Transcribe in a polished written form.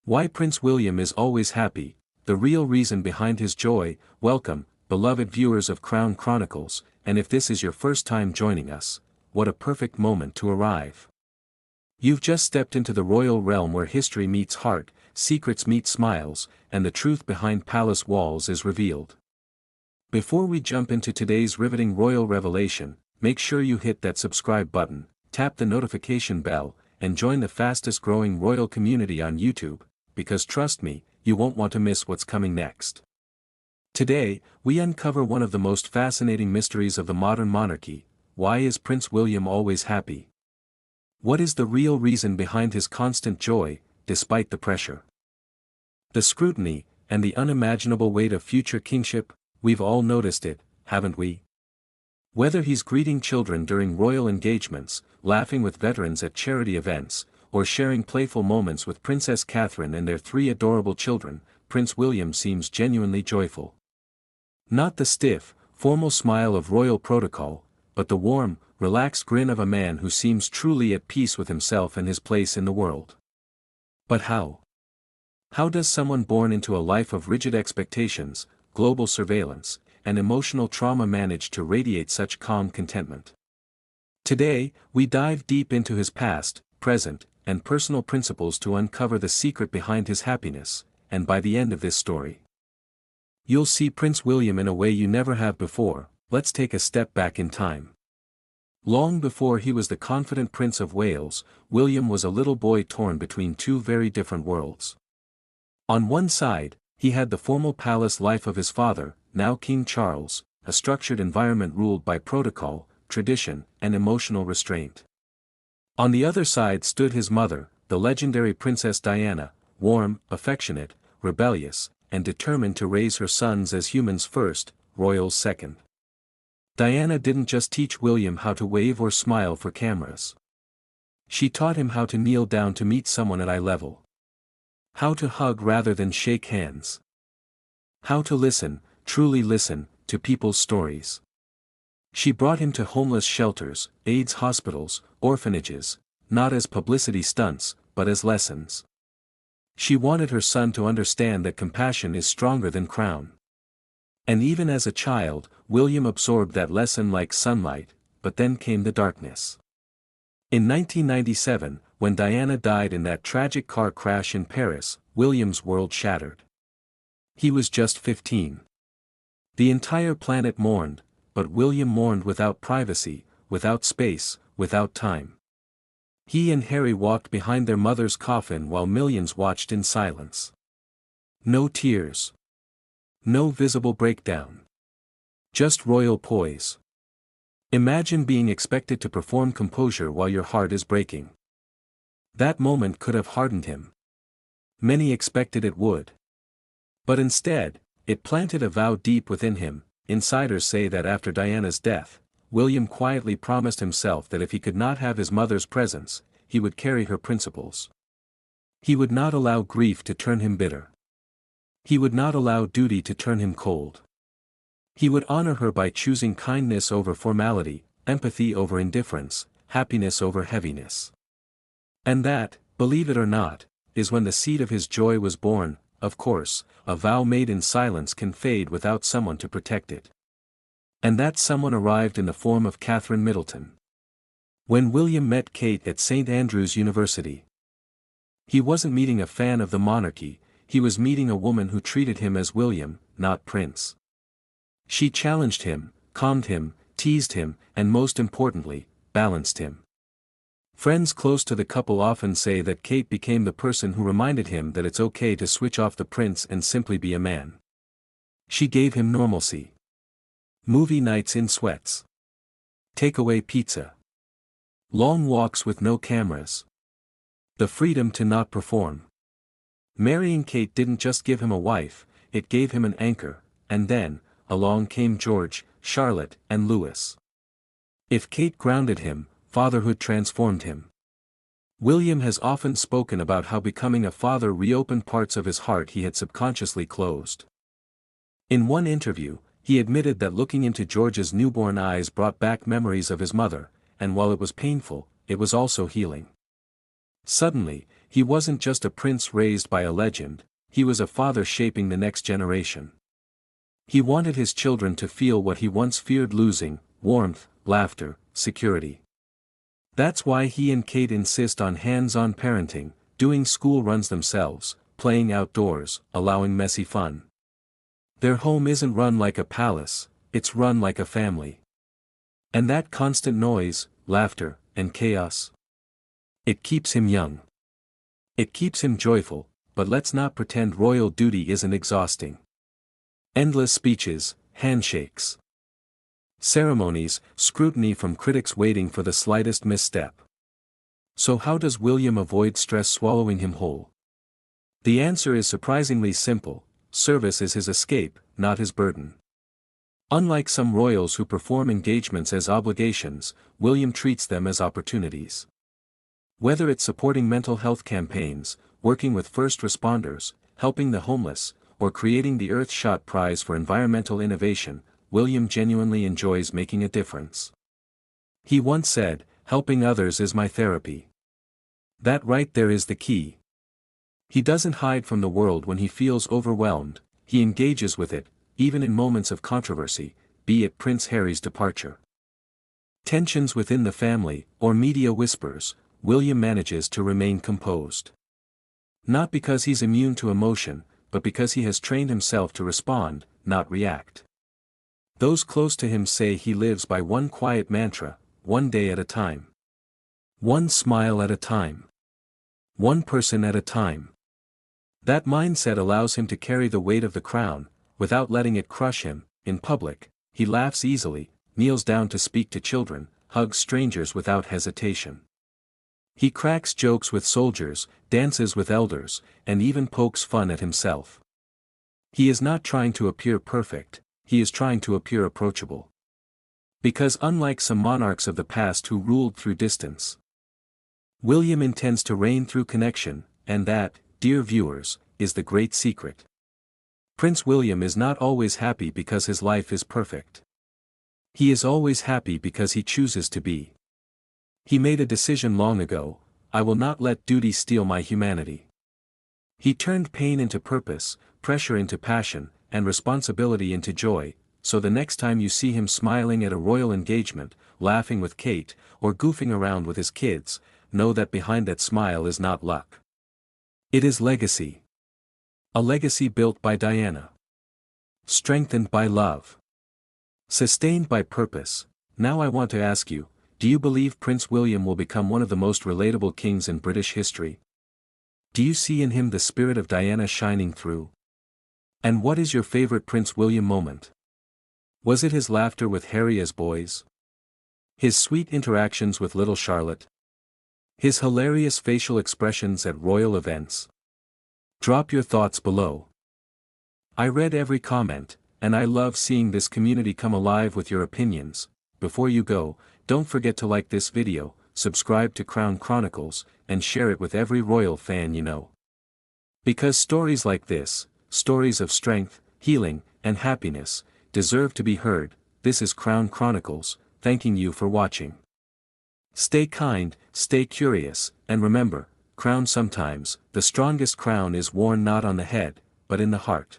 Why Prince William is always happy, the real reason behind his joy. Welcome, beloved viewers of Crown Chronicles, and if this is your first time joining us, what a perfect moment to arrive. You've just stepped into the royal realm where history meets heart, secrets meet smiles, and the truth behind palace walls is revealed. Before we jump into today's riveting royal revelation, make sure you hit that subscribe button, tap the notification bell, and join the fastest growing royal community on YouTube, because trust me, you won't want to miss what's coming next. Today, we uncover one of the most fascinating mysteries of the modern monarchy. Why is Prince William always happy? What is the real reason behind his constant joy, despite the pressure, the scrutiny, and the unimaginable weight of future kingship? We've all noticed it, haven't we? Whether he's greeting children during royal engagements, laughing with veterans at charity events, or sharing playful moments with Princess Catherine and their 3 adorable children, Prince William seems genuinely joyful. Not the stiff, formal smile of royal protocol, but the warm, relaxed grin of a man who seems truly at peace with himself and his place in the world. But how? How does someone born into a life of rigid expectations, global surveillance, and emotional trauma manage to radiate such calm contentment? Today, we dive deep into his past, present, and personal principles to uncover the secret behind his happiness, and by the end of this story, you'll see Prince William in a way you never have before. Let's take a step back in time. Long before he was the confident Prince of Wales, William was a little boy torn between 2 very different worlds. On one side, he had the formal palace life of his father, now King Charles, a structured environment ruled by protocol, tradition, and emotional restraint. On the other side stood his mother, the legendary Princess Diana, warm, affectionate, rebellious, and determined to raise her sons as humans first, royals second. Diana didn't just teach William how to wave or smile for cameras. She taught him how to kneel down to meet someone at eye level. How to hug rather than shake hands. How to listen, truly listen, to people's stories. She brought him to homeless shelters, AIDS hospitals, orphanages, not as publicity stunts, but as lessons. She wanted her son to understand that compassion is stronger than crown. And even as a child, William absorbed that lesson like sunlight, but then came the darkness. In 1997, when Diana died in that tragic car crash in Paris, William's world shattered. He was just 15. The entire planet mourned, but William mourned without privacy, without space, without time. He and Harry walked behind their mother's coffin while millions watched in silence. No tears. No visible breakdown. Just royal poise. Imagine being expected to perform composure while your heart is breaking. That moment could have hardened him. Many expected it would. But instead, it planted a vow deep within him. Insiders say that after Diana's death, William quietly promised himself that if he could not have his mother's presence, he would carry her principles. He would not allow grief to turn him bitter. He would not allow duty to turn him cold. He would honor her by choosing kindness over formality, empathy over indifference, happiness over heaviness. And that, believe it or not, is when the seed of his joy was born. Of course, a vow made in silence can fade without someone to protect it. And that someone arrived in the form of Catherine Middleton. When William met Kate at St. Andrews University, he wasn't meeting a fan of the monarchy, he was meeting a woman who treated him as William, not Prince. She challenged him, calmed him, teased him, and most importantly, balanced him. Friends close to the couple often say that Kate became the person who reminded him that it's okay to switch off the prince and simply be a man. She gave him normalcy. Movie nights in sweats. Takeaway pizza. Long walks with no cameras. The freedom to not perform. Marrying Kate didn't just give him a wife, it gave him an anchor, and then, along came George, Charlotte, and Louis. If Kate grounded him, fatherhood transformed him. William has often spoken about how becoming a father reopened parts of his heart he had subconsciously closed. In one interview, he admitted that looking into George's newborn eyes brought back memories of his mother, and while it was painful, it was also healing. Suddenly, He wasn't just a prince raised by a legend, he was a father shaping the next generation. He wanted his children to feel what he once feared losing: warmth, laughter, security. That's why he and Kate insist on hands-on parenting, doing school runs themselves, playing outdoors, allowing messy fun. Their home isn't run like a palace, it's run like a family. And that constant noise, laughter, and chaos? It keeps him young. It keeps him joyful, but let's not pretend royal duty isn't exhausting. Endless speeches, handshakes. Ceremonies, scrutiny from critics waiting for the slightest misstep. So how does William avoid stress swallowing him whole? The answer is surprisingly simple: service is his escape, not his burden. Unlike some royals who perform engagements as obligations, William treats them as opportunities. Whether it's supporting mental health campaigns, working with first responders, helping the homeless, or creating the Earthshot Prize for environmental innovation, William genuinely enjoys making a difference. He once said, "Helping others is my therapy." That right there is the key. He doesn't hide from the world when he feels overwhelmed, he engages with it, even in moments of controversy, be it Prince Harry's departure, tensions within the family, or media whispers. William manages to remain composed. Not because he's immune to emotion, but because he has trained himself to respond, not react. Those close to him say he lives by one quiet mantra: one day at a time. One smile at a time. One person at a time. That mindset allows him to carry the weight of the crown, without letting it crush him. In public, he laughs easily, kneels down to speak to children, hugs strangers without hesitation. He cracks jokes with soldiers, dances with elders, and even pokes fun at himself. He is not trying to appear perfect, he is trying to appear approachable. Because unlike some monarchs of the past who ruled through distance, William intends to reign through connection, and that, dear viewers, is the great secret. Prince William is not always happy because his life is perfect. He is always happy because he chooses to be. He made a decision long ago: I will not let duty steal my humanity. He turned pain into purpose, pressure into passion, and responsibility into joy, so the next time you see him smiling at a royal engagement, laughing with Kate, or goofing around with his kids, know that behind that smile is not luck. It is legacy. A legacy built by Diana. Strengthened by love. Sustained by purpose. Now I want to ask you, do you believe Prince William will become one of the most relatable kings in British history? Do you see in him the spirit of Diana shining through? And what is your favorite Prince William moment? Was it his laughter with Harry as boys? His sweet interactions with little Charlotte? His hilarious facial expressions at royal events? Drop your thoughts below. I read every comment, and I love seeing this community come alive with your opinions. Before you go, don't forget to like this video, subscribe to Crown Chronicles, and share it with every royal fan you know. Because stories like this, stories of strength, healing, and happiness, deserve to be heard. This is Crown Chronicles, thanking you for watching. Stay kind, stay curious, and remember, crown sometimes, the strongest crown is worn not on the head, but in the heart.